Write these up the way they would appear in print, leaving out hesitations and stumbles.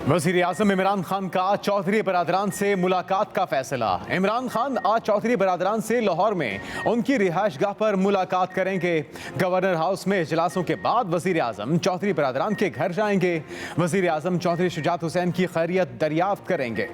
वज़ीर आज़म इमरान खान का चौधरी बरादरान से मुलाकात का फैसला। इमरान खान आज चौधरी बरादरान से लाहौर में उनकी रिहाइशगाह पर मुलाकात करेंगे। गवर्नर हाउस में इजलासों के बाद वज़ीर आज़म चौधरी बरादरान के घर जाएंगे। वज़ीर आज़म चौधरी शुजात हुसैन की खैरियत दरियाफ्त करेंगे।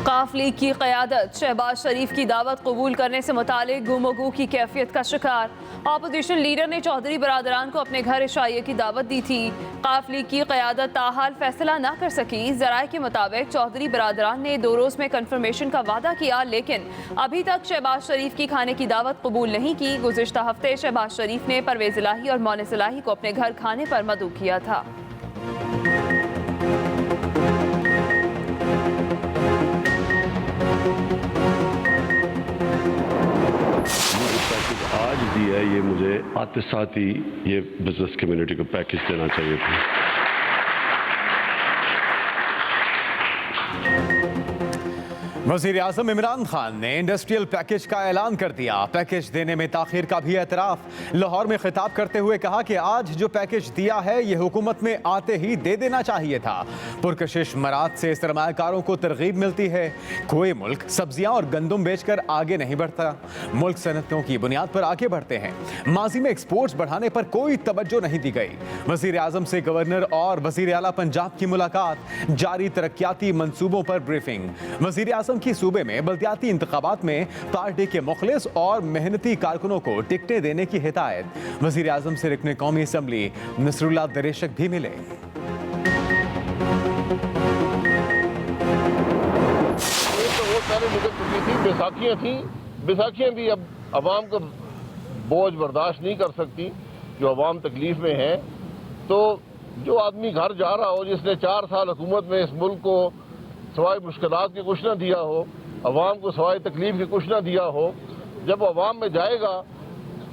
काफ लीग की क़यादत शहबाज शरीफ की दावत कबूल करने से मुतालिक गुमगू की कैफियत का शिकार। अपोजिशन लीडर ने चौधरी बरादरान को अपने घर इशाइये की दावत दी थी। काफ लीग की क़यादत ताहाल फैसला न कर सकी। ज़राए के मुताबिक चौधरी बरादरान ने 2 रोज़ में कन्फर्मेशन का वादा किया, लेकिन अभी तक शहबाज शरीफ की खाने की दावत कबूल नहीं की। गुज़िश्ता हफ्ते शहबाज शरीफ ने परवेज़ इलाही और मोनिस इलाही को अपने घर खाने पर मदऊ किया था। आज दिया है, ये मुझे आते साथ ही ये बिजनेस कम्युनिटी को पैकेज देना चाहिए था। वज़ीर आज़म इमरान खान ने इंडस्ट्रियल पैकेज का ऐलान कर दिया। पैकेज देने में ताख़ीर का भी एतराफ़। लाहौर में खिताब करते हुए कहा कि आज जो पैकेज दिया है ये हुकूमत में आते ही दे देना चाहिए था। पुरकशिश मरात से सरमायाकारों को तरगीब मिलती है। कोई मुल्क सब्जियां और गंदम बेचकर आगे नहीं बढ़ता, मुल्क सनतों की बुनियाद पर आगे बढ़ते हैं। माजी में एक्सपोर्ट्स बढ़ाने पर कोई तवज्जो नहीं दी गई। वज़ीर आज़म से गवर्नर और वज़ीर आला पंजाब की मुलाकात, जारी तरक्याती मंसूबों पर ब्रीफिंग। वज़ीर आज़म की सूबे में बल्दियाती इंतखाबात में पार्टी के मुखलिस और मेहनती कारकुनों को टिकटें देने की हिदायत। वज़ीर आज़म से रुकने कौमी असम्बली नसरुल्लाह दरेशक भी मिले। तो वो सारे निकल चुकी थी, बैसाखियाँ थी। बैसाखियाँ भी अब अवाम को बोझ बर्दाश्त नहीं कर सकती, जो अवाम तकलीफ में है। तो जो आदमी घर जा रहा हो, जिसने 4 साल हुकूमत में इस मुल्क को सवाए मुश्किलात के कुछ ना दिया हो, अवाम को सवाए तकलीफ के कुछ ना दिया हो, जब अवाम में जाएगा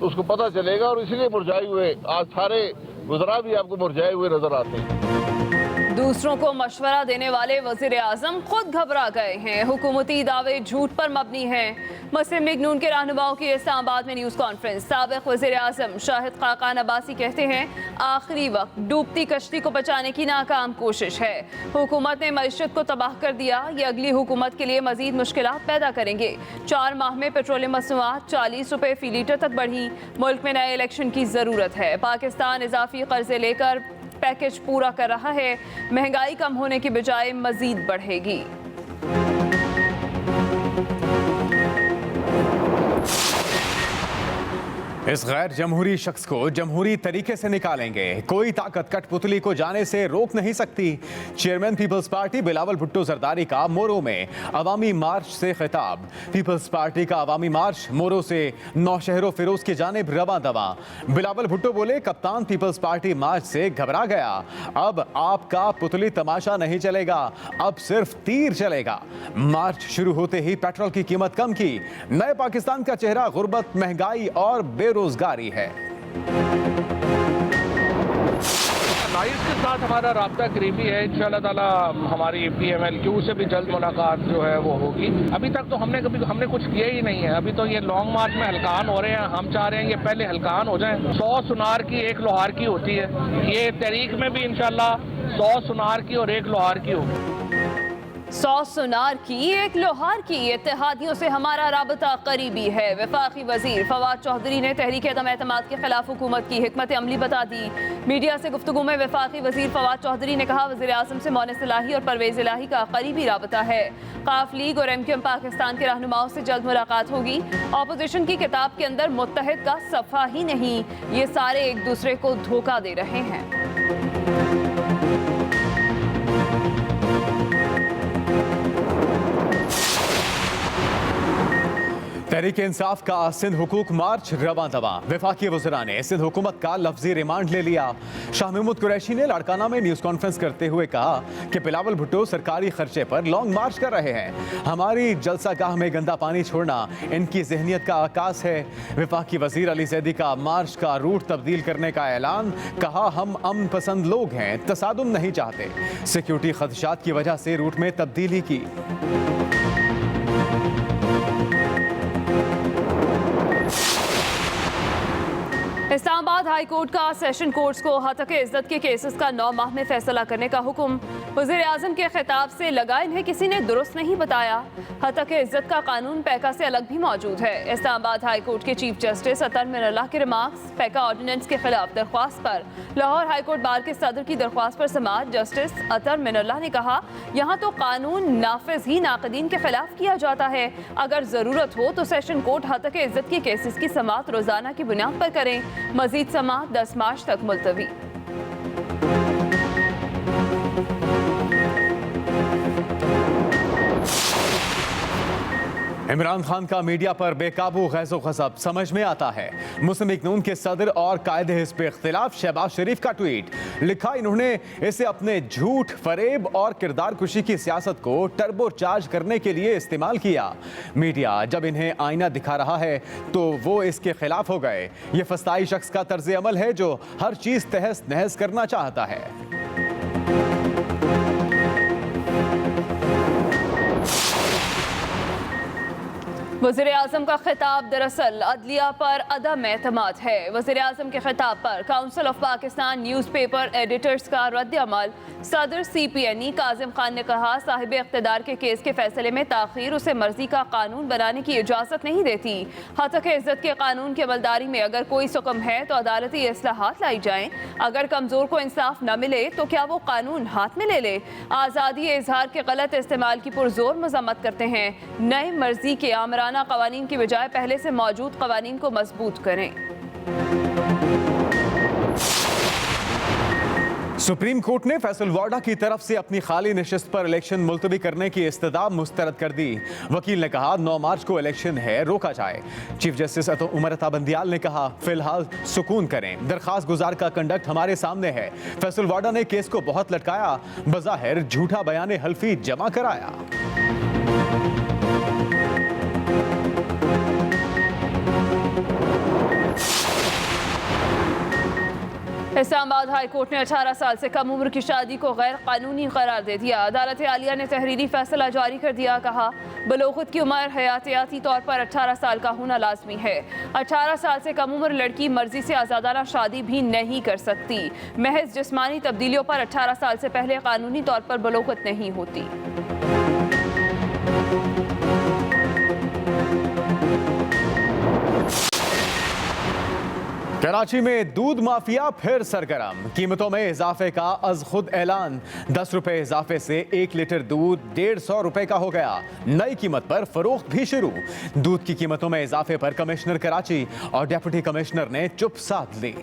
तो उसको पता चलेगा। और इसीलिए मुरझाए हुए आज सारे गुजरा भी आपको मुरझाए हुए नजर आते हैं। दूसरों को मशवरा देने वाले वज़ीर आज़म खुद घबरा गए हैं। हुकूमती दावे झूठ पर मबनी हैं। मुस्लिम लीग नून के रहनुमाओं की इस्लामाबाद में न्यूज़ कॉन्फ्रेंस। साबिक़ वज़ीर आज़म शाहिद खाकान अब्बासी कहते हैं आखिरी वक्त डूबती कश्ती को बचाने की नाकाम कोशिश है। हुकूमत ने मईशत को तबाह कर दिया, ये अगली हुकूमत के लिए मज़ीद मुश्किलात पैदा करेंगे। 4 माह में पेट्रोलियम मसनूआत 40 रुपये फ़ी लीटर तक बढ़ी। मुल्क में नए इलेक्शन की ज़रूरत है। पाकिस्तान इजाफी कर्जे लेकर पैकेज पूरा कर रहा है। महंगाई कम होने की बजाय मजीद बढ़ेगी। इस गैर जमहूरी शख्स को जमहूरी तरीके से निकालेंगे। कोई ताकत कठपुतली को जाने से रोक नहीं सकती। Chairman peoples party Bilawal Bhutto Zardari का मोरो में अवामी मार्च से खिताब। पीपल्स पार्टी का अवामी मार्च मोरो से नौशहरों फिरोज की जानिब रवा दवा। बिलावल भुट्टो बोले कप्तान पीपल्स पार्टी मार्च से घबरा गया। अब आपका पुतली तमाशा नहीं चलेगा, अब सिर्फ तीर चलेगा। मार्च शुरू होते ही पेट्रोल की कीमत कम की। नए पाकिस्तान का चेहरा गुर्बत, महंगाई और बेरोजगारी है। नाइस के साथ हमारा राब्ता करीबी है। इंशाअल्लाह ताला हमारी PMLQ से भी जल्द मुलाकात जो है वो होगी। अभी तक तो हमने कुछ किया ही नहीं है। अभी तो ये लॉन्ग मार्च में हल्कान हो रहे हैं। हम चाह रहे हैं ये पहले हल्कान हो जाए। 100 सुनार की 1 लोहार की होती है। ये तहरीक में भी इंशाअल्लाह 100 सुनार की और 1 लोहार की होगी। 100 सुनार की 1 लोहार की। इत्तेहादियों से हमारा राबता करीबी है। वफाकी वजीर फवाद चौधरी ने तहरीक अदम एतमाद के खिलाफ हुकूमत की हिकमत अमली बता दी। मीडिया से गुफ्तगू में वफाकी वजीर फवाद चौधरी ने कहा वज़ीर आज़म से मोनिस इलाही और परवेज़ इलाही का करीबी राबता है। काफ लीग और MQM पाकिस्तान के रहनुमाओं से जल्द मुलाकात होगी। अपोजिशन की किताब के अंदर मुत्तहिद का सफ़ा ही नहीं, ये सारे एक दूसरे को धोखा दे रहे हैं। तहरीक इंसाफ का सिंध हुकूक मार्च रवा दवा। वफाकी वज़रा ने सिंध हुकूमत का लफ्जी रिमांड ले लिया। शाह महमूद कुरैशी ने लाड़काना में न्यूज़ कॉन्फ्रेंस करते हुए कहा कि बिलावल भुट्टो सरकारी खर्चे पर लॉन्ग मार्च कर रहे हैं। हमारी जलसागाह में गंदा पानी छोड़ना इनकी जहनीत का आकाश है। वफाकी वजीर अली जैदी का मार्च का रूट तब्दील करने का ऐलान। कहा हम अमन पसंद लोग हैं, तसादुम नहीं चाहते। सिक्योरिटी खदशात की वजह से रूट में तब्दीली की। इस्लामाबाद हाई कोर्ट का सेशन कोर्ट्स को हतक इज्जत के केसेस का 9 माह में फैसला करने का हुक्म। वज़ीर आज़म के खिताब से लगा इन्हें किसी ने दुरुस्त नहीं बताया। हतक इज्जत का कानून पैका से अलग भी मौजूद है। इस्लामाबाद हाई कोर्ट के चीफ जस्टिस अतर मिनल्लाह के रिमार्क्स पैका ऑर्डिनेंस के खिलाफ दरख्वास्त पर लाहौर हाई कोर्ट बार के सदर की दरख्वास्त पर समाअत जस्टिस अतर मिनल्लाह ने कहा, यहाँ तो कानून नाफिज ही नाक़दीन के खिलाफ किया जाता है। अगर ज़रूरत हो तो सेशन कोर्ट हतक इज्जत के केसेस की समाअत रोज़ाना की बुनियाद पर करें। मजीद समाअत 10 मार्च तक मुलतवी। इमरान खान का मीडिया पर बेकाबू गैज़ो ग़ज़ब समझ में आता है। मुस्लिम लीग नून के सदर और कायदे हिज़्ब इख्तिलाफ शहबाज शरीफ का ट्वीट लिखा, इन्होंने इसे अपने झूठ, फरेब और किरदार कुशी की सियासत को टर्बो चार्ज करने के लिए इस्तेमाल किया। मीडिया जब इन्हें आईना दिखा रहा है तो वो इसके खिलाफ हो गए। ये फस्ताई शख्स का तर्ज अमल है जो हर चीज़ तहस नहस करना चाहता है। वज़ीर आज़म का खिताब दरअसल अदलिया पर अदम एतमाद है। वज़ीर आज़म के खिताब पर council of Pakistan newspaper editors का रद्द अमल। सदर CPNE काजिम खान ने कहा, साहिब इख्तिदार के केस के फैसले में ताख़ीर उसे मर्जी का कानून बनाने की इजाज़त नहीं देती। हतक इज्जत के कानून की अमलदारी में अगर कोई सुकम है तो अदालती इस्लाहात लाई जाएं। अगर कमज़ोर को इंसाफ न मिले तो क्या वो कानून हाथ में ले ले। आज़ादी इजहार के गलत इस्तेमाल की पुरजोर मजम्मत करते हैं। नए मर्जी के आमराना कवानीन की बजाय पहले से मौजूद कवानीन को मजबूत करें। सुप्रीम कोर्ट ने फैसल वाडा की तरफ से अपनी खाली नशिस्त पर इलेक्शन मुलतवी करने की इस्तदा मुस्तरद कर दी। वकील ने कहा 9 मार्च को इलेक्शन है, रोका जाए। चीफ जस्टिस उमर अता बंदियाल ने कहा, फिलहाल सुकून करें, दरखास्त गुजार का कंडक्ट हमारे सामने है। फैसल वाडा ने केस को बहुत लटकाया, बज़ाहिर झूठा बयान हल्फी जमा कराया। इस्लामाबाद हाई कोर्ट ने 18 साल से कम उम्र की शादी को गैर कानूनी करार दे दिया। अदालत आलिया ने तहरीरी फैसला जारी कर दिया। कहा, बलोगत की उम्र हयातियाती तौर पर 18 साल का होना लाजमी है। 18 साल से कम उम्र लड़की मर्जी से आज़ादाना शादी भी नहीं कर सकती। महज जिस्मानी तब्दीलियों पर 18 साल से पहले कानूनी तौर पर बलोगत नहीं होती। कराची में दूध माफिया फिर सरगर्म, कीमतों में इजाफे का अज खुद ऐलान। 10 रुपए इजाफे से 1 लीटर दूध 150 रुपए का हो गया। नई कीमत पर फरोख्त भी शुरू। दूध की कीमतों में इजाफे पर कमिश्नर कराची और डिप्टी कमिश्नर ने चुप साध ली।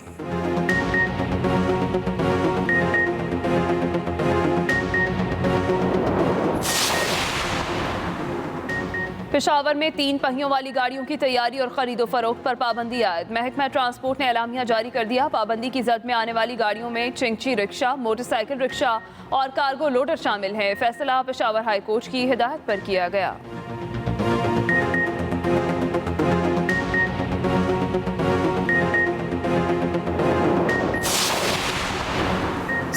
पेशावर में 3 पहियों वाली गाड़ियों की तैयारी और खरीदो फरोख्त पर पाबंदी आयद। महकमा ट्रांसपोर्ट ने एलामिया जारी कर दिया। पाबंदी की जद में आने वाली गाड़ियों में चिंची रिक्शा, मोटरसाइकिल रिक्शा और कार्गो लोडर शामिल हैं। फैसला पेशावर हाई कोर्ट की हिदायत पर किया गया।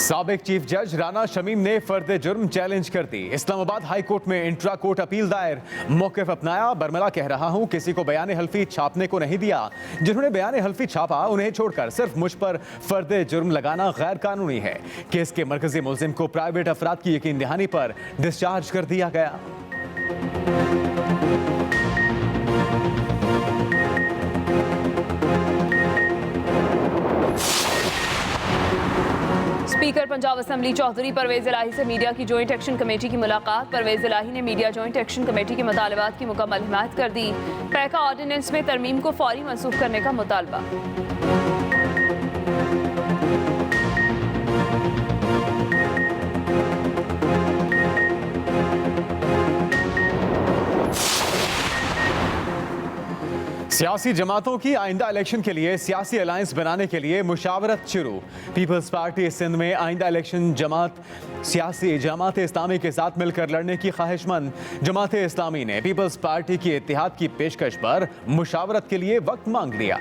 साबिक चीफ जज राना शमीम ने फर्द जुर्म चैलेंज कर दी। इस्लामाबाद हाई कोर्ट में इंट्रा कोर्ट अपील दायर। मौक़िफ़ अपनाया, बरमला कह रहा हूं किसी को बयान हल्फी छापने को नहीं दिया। जिन्होंने बयान हल्फी छापा उन्हें छोड़कर सिर्फ मुझ पर फर्द जुर्म लगाना गैर कानूनी है। केस के मरकजी मुल्जिम को प्राइवेट अफराद की यकीन दहानी पर डिस्चार्ज कर दिया गया। स्पीकर पंजाब असेंबली चौधरी परवेज इलाही से मीडिया की जॉइंट एक्शन कमेटी की मुलाकात। परवेज इलाही ने मीडिया जॉइंट एक्शन कमेटी के मुतालबात की मुकम्मल हिमायत कर दी। पैका ऑर्डिनेंस में तरमीम को फौरी मनसूख करने का मुतालबा। सियासी जमातों की आइंदा इलेक्शन के लिए सियासी अलायंस बनाने के लिए मुशावरत शुरू। पीपल्स पार्टी सिंध में आइंदा इलेक्शन सियासी जमात इस्लामी के साथ मिलकर लड़ने की ख्वाहिशमंद। जमात इस्लामी ने पीपल्स पार्टी की इत्तेहाद की पेशकश पर मुशावरत के लिए वक्त मांग लिया।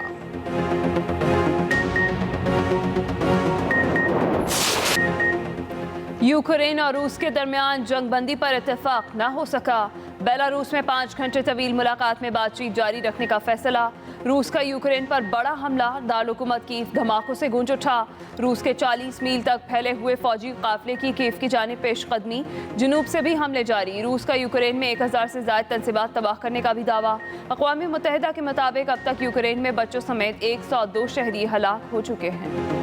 यूक्रेन और रूस के दरमियान जंगबंदी पर इत्तेफाक न हो सका। बेलारूस में 5 घंटे तवील मुलाकात में बातचीत जारी रखने का फैसला। रूस का यूक्रेन पर बड़ा हमला, दारकूमत कीव धमाकों से गूंज उठा। रूस के 40 मील तक फैले हुए फौजी काफिले की कीव की जानिब पेशकदमी, जनूब से भी हमले जारी। रूस का यूक्रेन में 1000 से ज्यादा तंसीबात तबाह करने का भी दावा। अक़वाम मुत्तहिदा के मुताबिक अब तक यूक्रेन में बच्चों समेत 102 शहरी हलाक हो चुके हैं।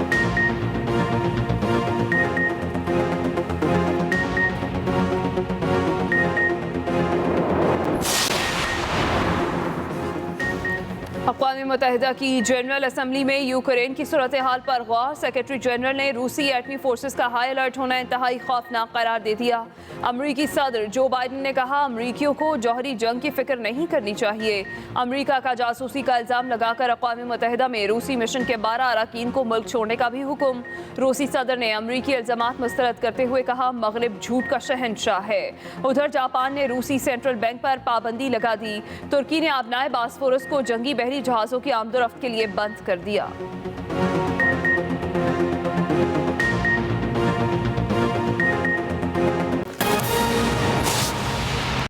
अक़वाम मुत्तहिदा की जनरल असम्बली में यूक्रेन की सूरत हाल पर गौर। सेक्रेटरी जनरल ने रूसी एटमी फोर्सेस का हाई अलर्ट होना इंतहाई खौफनाक करार दे दिया। अमरीकी सदर जो बाइडन ने कहा, अमरीकियों को जौहरी जंग की फिक्र नहीं करनी चाहिए। अमरीका का जासूसी का इल्ज़ाम लगाकर अक़वाम मुत्तहिदा में रूसी मिशन के 12 अरकान को मुल्क छोड़ने का भी हुक्म। रूसी सदर ने अमरीकी इल्ज़ामात मुस्तरद करते हुए कहा, मगरिब झूठ का शहंशाह है। उधर जापान ने रूसी सेंट्रल बैंक पर पाबंदी लगा दी। तुर्की ने आबनाए बास्फोरस को जंगी बहरी जहाज़ों की आमदोरफ्त के लिए बंद कर दिया।